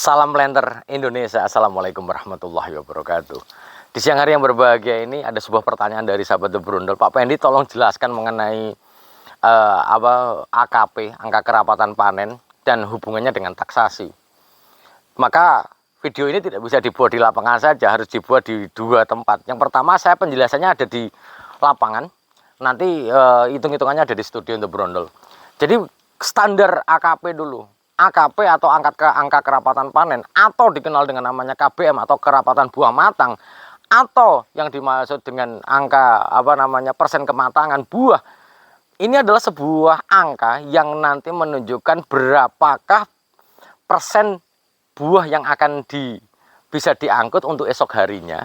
Salam Blender Indonesia. Assalamualaikum warahmatullahi wabarakatuh. Di siang hari yang berbahagia ini ada sebuah pertanyaan dari sahabat The Brondol. Pak Pendi, tolong jelaskan mengenai AKP, angka kerapatan panen, dan hubungannya dengan taksasi. Maka video ini tidak bisa dibuat di lapangan saja, harus dibuat di dua tempat. Yang pertama, saya penjelasannya ada di lapangan. Nanti hitung-hitungannya ada di studio The Brondol. Jadi standar AKP dulu. AKP atau angka kerapatan panen, atau dikenal dengan namanya KBM atau kerapatan buah matang, atau yang dimaksud dengan angka persen kematangan buah. Ini adalah sebuah angka yang nanti menunjukkan berapakah persen buah yang akan bisa diangkut untuk esok harinya,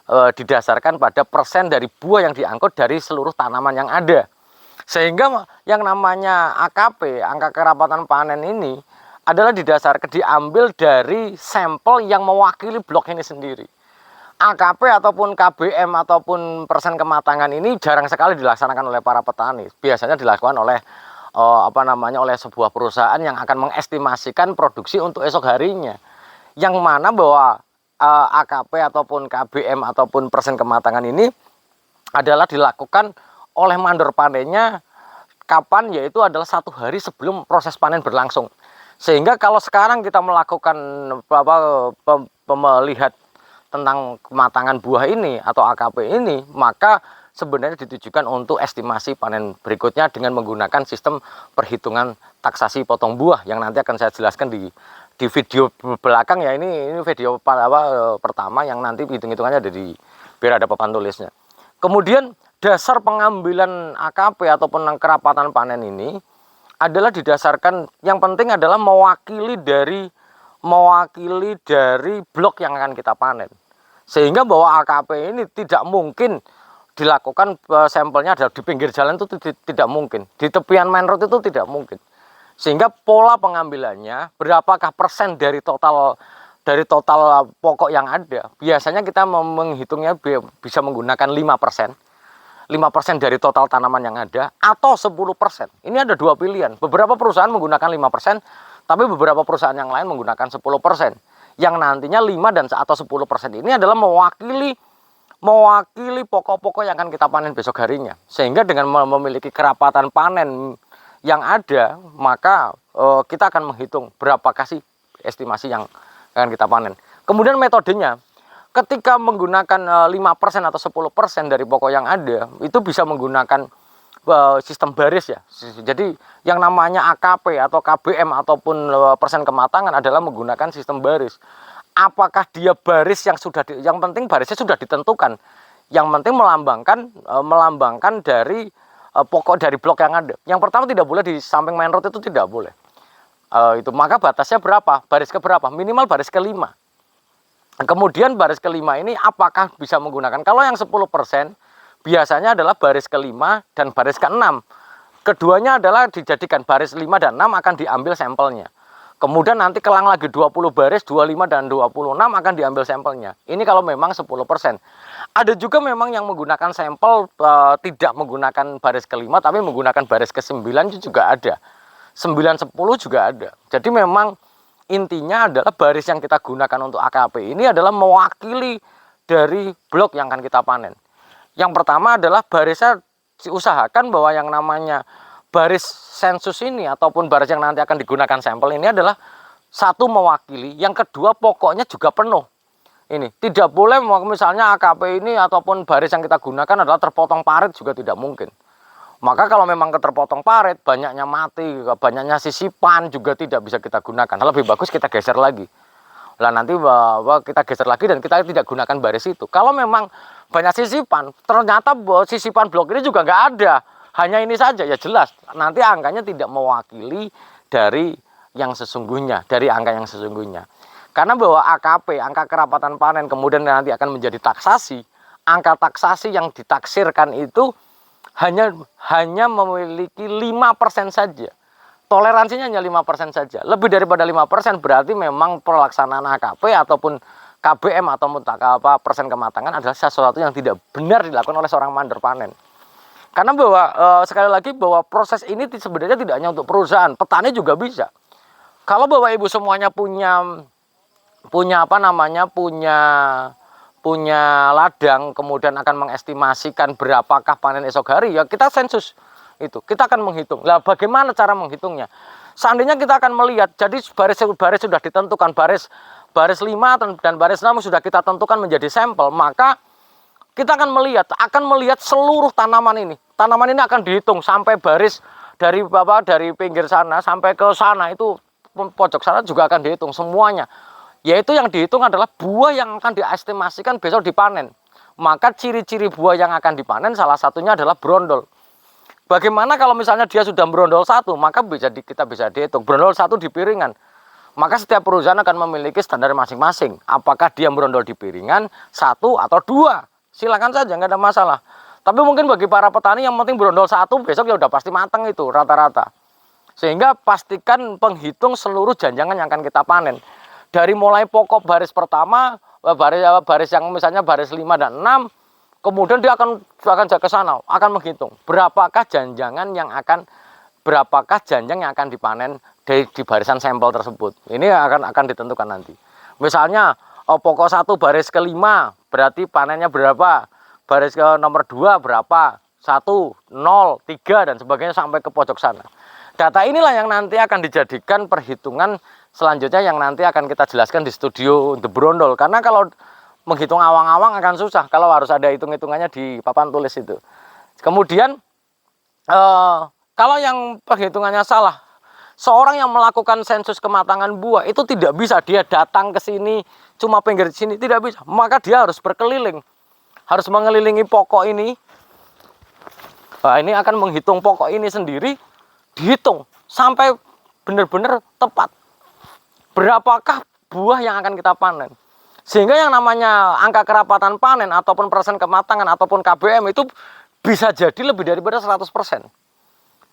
didasarkan pada persen dari buah yang diangkut dari seluruh tanaman yang ada. Sehingga yang namanya AKP, angka kerapatan panen ini, adalah diambil dari sampel yang mewakili blok ini sendiri. AKP ataupun KBM ataupun persen kematangan ini jarang sekali dilaksanakan oleh para petani. Biasanya dilakukan oleh oleh sebuah perusahaan yang akan mengestimasikan produksi untuk esok harinya. Yang mana bahwa AKP ataupun KBM ataupun persen kematangan ini adalah dilakukan oleh mandor panennya kapan, yaitu adalah 1 hari sebelum proses panen berlangsung. Sehingga kalau sekarang kita melakukan melihat tentang kematangan buah ini atau AKP ini, maka sebenarnya ditujukan untuk estimasi panen berikutnya dengan menggunakan sistem perhitungan taksasi potong buah yang nanti akan saya jelaskan di video belakang ya. Ini video pertama yang nanti hitung-hitungannya ada biar ada papan tulisnya. Kemudian dasar pengambilan AKP ataupun kerapatan panen ini adalah didasarkan, yang penting adalah mewakili dari blok yang akan kita panen. Sehingga bahwa AKP ini tidak mungkin dilakukan sampelnya adalah di pinggir jalan, itu tidak mungkin. Di tepian main road itu tidak mungkin. Sehingga pola pengambilannya berapakah persen dari total pokok yang ada. Biasanya kita menghitungnya bisa menggunakan 5%. 5% dari total tanaman yang ada atau 10%. Ini ada dua pilihan. Beberapa perusahaan menggunakan 5%, tapi beberapa perusahaan yang lain menggunakan 10%. Yang nantinya 5 dan atau 10% ini adalah mewakili pokok-pokok yang akan kita panen besok harinya. Sehingga dengan memiliki kerapatan panen yang ada, maka kita akan menghitung berapakah sih estimasi yang akan kita panen. Kemudian metodenya, ketika menggunakan 5% atau 10% dari pokok yang ada, itu bisa menggunakan sistem baris ya. Jadi yang namanya AKP atau KBM ataupun persen kematangan adalah menggunakan sistem baris. Apakah dia baris yang penting barisnya sudah ditentukan. Yang penting melambangkan dari pokok dari blok yang ada. Yang pertama tidak boleh di samping main road, itu tidak boleh. Maka batasnya berapa? Baris ke berapa? Minimal baris ke-5. Kemudian baris ke-5 ini apakah bisa menggunakan? Kalau yang 10% biasanya adalah baris ke-5 dan baris ke-6. Keduanya adalah dijadikan baris 5 dan 6 akan diambil sampelnya. Kemudian nanti kelang lagi 20 baris, 25 dan 26 akan diambil sampelnya. Ini kalau memang 10%. Ada juga memang yang menggunakan sampel tidak menggunakan baris ke-5 tapi menggunakan baris ke-9 juga ada. 9, 10 juga ada. Jadi memang intinya adalah baris yang kita gunakan untuk AKP ini adalah mewakili dari blok yang akan kita panen. Yang pertama adalah barisnya diusahakan bahwa yang namanya baris sensus ini ataupun baris yang nanti akan digunakan sampel ini adalah satu mewakili, yang kedua pokoknya juga penuh. Ini tidak boleh misalnya AKP ini ataupun baris yang kita gunakan adalah terpotong parit, juga tidak mungkin. Maka kalau memang keterpotong parit, banyaknya mati, banyaknya sisipan juga tidak bisa kita gunakan. Lebih bagus kita geser lagi. Lah nanti kita geser lagi dan kita tidak gunakan baris itu. Kalau memang banyak sisipan, ternyata sisipan blok ini juga nggak ada. Hanya ini saja, ya jelas. Nanti angkanya tidak mewakili dari yang sesungguhnya, dari angka yang sesungguhnya. Karena bahwa AKP, angka kerapatan panen, kemudian nanti akan menjadi taksasi. Angka taksasi yang ditaksirkan itu hanya memiliki 5% saja. Toleransinya hanya 5% saja. Lebih daripada 5% berarti memang pelaksanaan AKP ataupun KBM atau persen kematangan adalah sesuatu yang tidak benar dilakukan oleh seorang mandor panen. Karena bahwa sekali lagi bahwa proses ini sebenarnya tidak hanya untuk perusahaan, petani juga bisa. Kalau Bapak Ibu semuanya punya punya apa namanya punya ladang, kemudian akan mengestimasikan berapakah panen esok hari, ya kita sensus itu, kita akan menghitung. Lah bagaimana cara menghitungnya? Seandainya kita akan melihat, jadi baris sudah ditentukan, baris 5 dan baris 6 sudah kita tentukan menjadi sampel, maka kita akan melihat seluruh tanaman ini. Tanaman ini akan dihitung sampai baris dari pinggir sana sampai ke sana, itu pojok sana juga akan dihitung semuanya. Yaitu yang dihitung adalah buah yang akan diestimasikan besok dipanen. Maka ciri-ciri buah yang akan dipanen salah satunya adalah brondol. Bagaimana kalau misalnya dia sudah brondol 1, maka kita bisa dihitung. Brondol 1 di piringan. Maka setiap perusahaan akan memiliki standar masing-masing. Apakah dia brondol di piringan 1 atau 2? Silakan saja, nggak ada masalah. Tapi mungkin bagi para petani yang penting brondol 1, besok ya udah pasti matang itu rata-rata. Sehingga pastikan penghitung seluruh janjangan yang akan kita panen. Dari mulai pokok baris pertama, baris yang misalnya baris 5 dan 6, kemudian dia akan ke sana, akan menghitung berapakah janjang yang akan dipanen di barisan sampel tersebut. Ini akan ditentukan nanti. Misalnya pokok 1 baris ke-5 berarti panennya berapa, baris ke nomor 2 berapa, 1, 0, 3 dan sebagainya sampai ke pojok sana. Data inilah yang nanti akan dijadikan perhitungan selanjutnya yang nanti akan kita jelaskan di studio The Brondol. Karena kalau menghitung awang-awang akan susah kalau harus ada hitung-hitungannya di papan tulis itu. Kemudian kalau yang perhitungannya salah, seorang yang melakukan sensus kematangan buah itu tidak bisa dia datang ke sini cuma pinggir sini, tidak bisa. Maka dia harus berkeliling, harus mengelilingi pokok ini. Nah, ini akan menghitung pokok ini sendiri, dihitung sampai benar-benar tepat berapakah buah yang akan kita panen. Sehingga yang namanya angka kerapatan panen ataupun persen kematangan ataupun KBM itu bisa jadi lebih daripada 100%.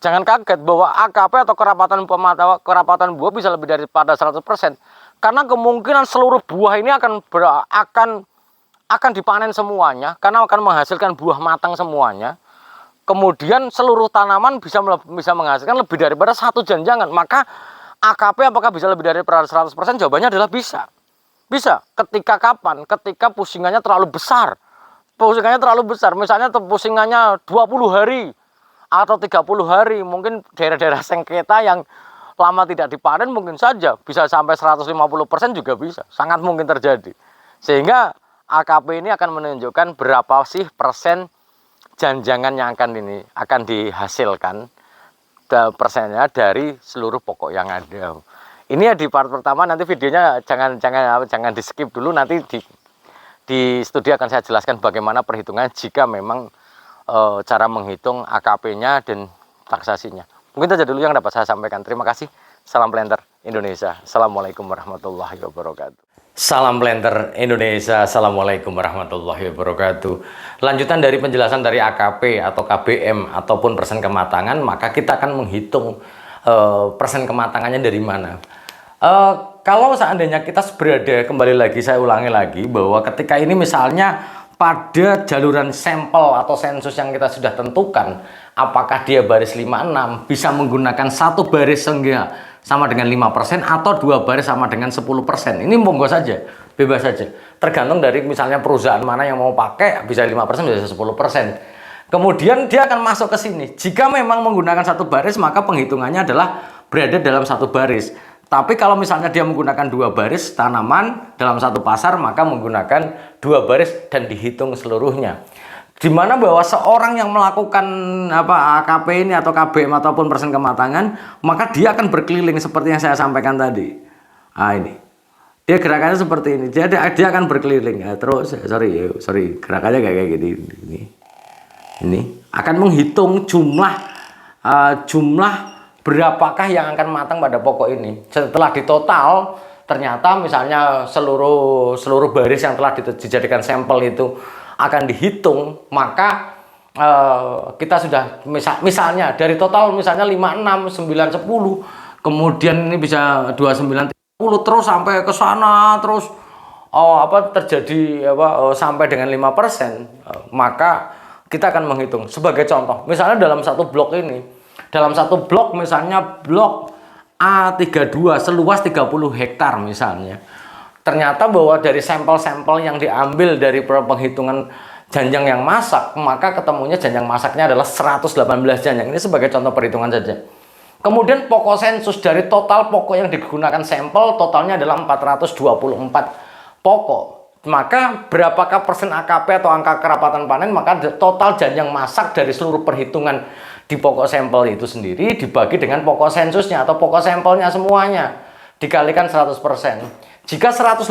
Jangan kaget bahwa AKP atau kerapatan buah bisa lebih daripada 100%. Karena kemungkinan seluruh buah ini akan dipanen semuanya, karena akan menghasilkan buah matang semuanya. Kemudian seluruh tanaman bisa menghasilkan lebih daripada 1 janjangan. Maka AKP apakah bisa lebih dari 100%? Jawabannya adalah bisa. Bisa. Ketika kapan? Ketika pusingannya terlalu besar. Pusingannya terlalu besar. Misalnya pusingannya 20 hari atau 30 hari. Mungkin daerah-daerah sengketa yang lama tidak dipanen mungkin saja bisa sampai 150% juga bisa. Sangat mungkin terjadi. Sehingga AKP ini akan menunjukkan berapa sih persen janjangan yang akan dihasilkan persennya dari seluruh pokok yang ada. Ini ya di part pertama, nanti videonya jangan di skip dulu, nanti di studio akan saya jelaskan bagaimana perhitungan jika memang cara menghitung AKP-nya dan taksasinya. Mungkin itu saja dulu yang dapat saya sampaikan. Terima kasih. Salam Planter Indonesia. Assalamualaikum warahmatullahi wabarakatuh. Salam Planter Indonesia. Assalamualaikum warahmatullahi wabarakatuh. Lanjutan dari penjelasan dari AKP atau KBM ataupun persen kematangan, maka kita akan menghitung persen kematangannya dari mana. Kalau seandainya kita berada, kembali lagi saya ulangi lagi, bahwa ketika ini misalnya pada jaluran sampel atau sensus yang kita sudah tentukan, apakah dia baris 5-6 bisa menggunakan 1 baris sehingga sama dengan 5% atau 2 baris sama dengan 10%. Ini monggo saja, bebas saja. Tergantung dari misalnya perusahaan mana yang mau pakai, bisa 5%, bisa 10%. Kemudian dia akan masuk ke sini. Jika memang menggunakan 1 baris, maka penghitungannya adalah berada dalam 1 baris. Tapi kalau misalnya dia menggunakan 2 baris tanaman dalam 1 pasar, maka menggunakan 2 baris dan dihitung seluruhnya. Dimana bahwa seorang yang melakukan AKP ini atau KBM ataupun persen kematangan, maka dia akan berkeliling seperti yang saya sampaikan tadi. Nah ini, dia gerakannya seperti ini. Dia akan berkeliling. Nah, terus sorry gerakannya kayak gini. Ini akan menghitung jumlah berapakah yang akan matang pada pokok ini. Setelah ditotal, ternyata misalnya seluruh baris yang telah dijadikan sampel itu akan dihitung, maka kita sudah misalnya dari total misalnya 5, 6, 9, 10, kemudian ini bisa 29, 30 terus sampai ke sana terus terjadi sampai dengan 5%, maka kita akan menghitung. Sebagai contoh, misalnya dalam 1 blok ini, dalam 1 blok misalnya blok A32 seluas 30 hektar misalnya. Ternyata bahwa dari sampel-sampel yang diambil dari penghitungan janjang yang masak, maka ketemunya janjang masaknya adalah 118 janjang. Ini sebagai contoh perhitungan saja. Kemudian pokok sensus dari total pokok yang digunakan sampel, totalnya adalah 424 pokok. Maka berapakah persen AKP atau angka kerapatan panen? Maka total janjang masak dari seluruh perhitungan di pokok sampel itu sendiri dibagi dengan pokok sensusnya atau pokok sampelnya semuanya, dikalikan 100%. Jika 118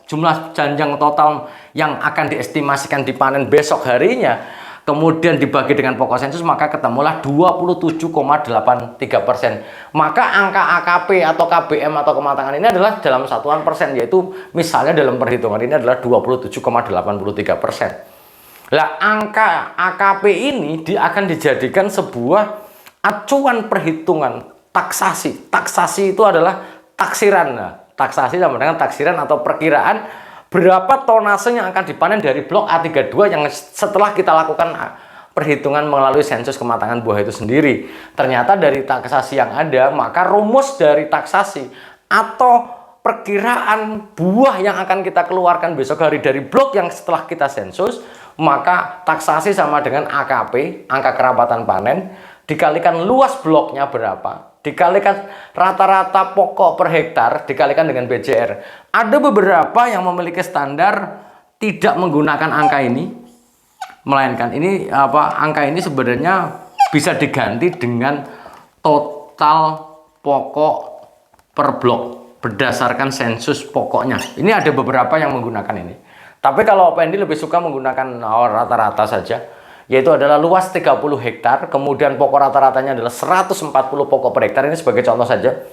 jumlah janjang total yang akan diestimasikan dipanen besok harinya, kemudian dibagi dengan pokok sensus, maka ketemulah 27,83%. Maka angka AKP atau KBM atau kematangan ini adalah dalam satuan persen, yaitu misalnya dalam perhitungan ini adalah 27,83%. Lah, angka AKP ini akan dijadikan sebuah acuan perhitungan taksasi. Taksasi itu adalah taksiran. Nah, taksasi sama dengan taksiran atau perkiraan berapa tonase yang akan dipanen dari blok A32 yang setelah kita lakukan perhitungan melalui sensus kematangan buah itu sendiri. Ternyata dari taksasi yang ada, maka rumus dari taksasi atau perkiraan buah yang akan kita keluarkan besok hari dari blok yang setelah kita sensus, maka taksasi sama dengan AKP, angka kerapatan panen, dikalikan luas bloknya berapa, dikalikan rata-rata pokok per hektar, dikalikan dengan BCR. Ada beberapa yang memiliki standar tidak menggunakan angka ini, melainkan ini angka ini sebenarnya bisa diganti dengan total pokok per blok berdasarkan sensus pokoknya. Ini ada beberapa yang menggunakan ini. Tapi kalau Pendi lebih suka menggunakan rata-rata saja, yaitu adalah luas 30 hektar, kemudian pokok rata-ratanya adalah 140 pokok per hektar. Ini sebagai contoh saja.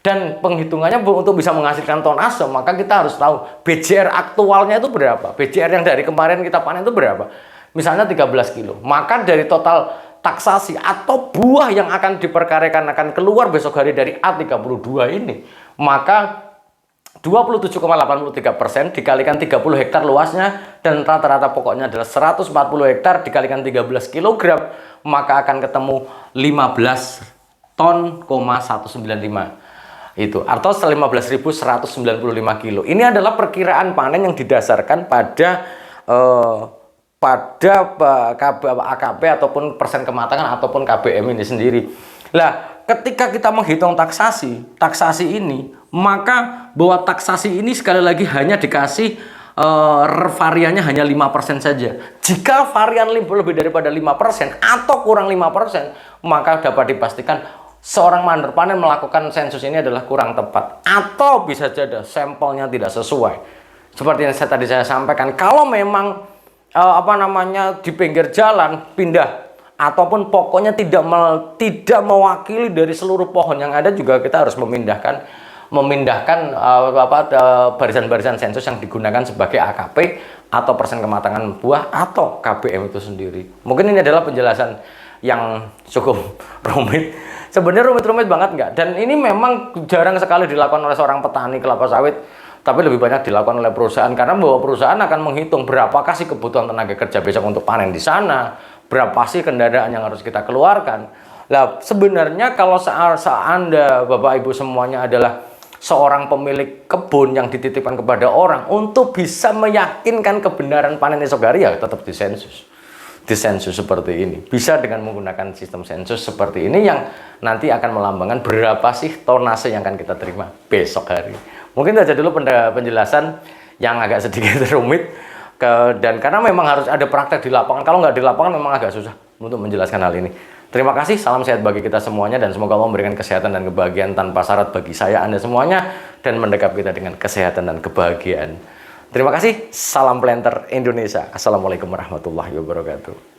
Dan penghitungannya untuk bisa menghasilkan tonase, maka kita harus tahu BCR aktualnya itu berapa. BCR yang dari kemarin kita panen itu berapa. Misalnya 13 kilo. Maka dari total taksasi atau buah yang akan diperkirakan akan keluar besok hari dari A32 ini, maka 27,83% dikalikan 30 hektar luasnya dan rata-rata pokoknya adalah 140 hektar dikalikan 13 kg, maka akan ketemu 15 ton, 195 itu atau 15.195 kilo. Ini adalah perkiraan panen yang didasarkan pada AKP ataupun persen kematangan ataupun KBM ini sendiri. Lah, ketika kita menghitung taksasi ini, maka bahwa taksasi ini sekali lagi hanya dikasih variannya hanya 5% saja. Jika varian lebih daripada 5% atau kurang 5%, maka dapat dipastikan seorang mandor panen melakukan sensus ini adalah kurang tepat atau bisa jadi sampelnya tidak sesuai. Seperti yang tadi saya sampaikan, kalau memang di pinggir jalan pindah ataupun pokoknya tidak mewakili dari seluruh pohon yang ada, juga kita harus memindahkan barisan-barisan sensus yang digunakan sebagai AKP atau persen kematangan buah atau KBM itu sendiri. Mungkin ini adalah penjelasan yang cukup rumit. Sebenarnya rumit-rumit banget enggak? Dan ini memang jarang sekali dilakukan oleh seorang petani kelapa sawit, tapi lebih banyak dilakukan oleh perusahaan, karena bahwa perusahaan akan menghitung berapakah sih kebutuhan tenaga kerja besok untuk panen di sana, berapa sih kendaraan yang harus kita keluarkan. Nah, sebenarnya kalau Anda, Bapak Ibu semuanya adalah seorang pemilik kebun yang dititipkan kepada orang untuk bisa meyakinkan kebenaran panen esok hari, ya tetap disensus. Disensus seperti ini. Bisa dengan menggunakan sistem sensus seperti ini yang nanti akan melambangkan berapa sih tonase yang akan kita terima besok hari. Mungkin saja dulu penjelasan yang agak sedikit rumit, dan karena memang harus ada praktek di lapangan. Kalau nggak di lapangan memang agak susah untuk menjelaskan hal ini. Terima kasih, salam sehat bagi kita semuanya, dan semoga Allah memberikan kesehatan dan kebahagiaan tanpa syarat bagi saya, Anda semuanya, dan mendekap kita dengan kesehatan dan kebahagiaan. Terima kasih, salam planter Indonesia. Assalamualaikum warahmatullahi wabarakatuh.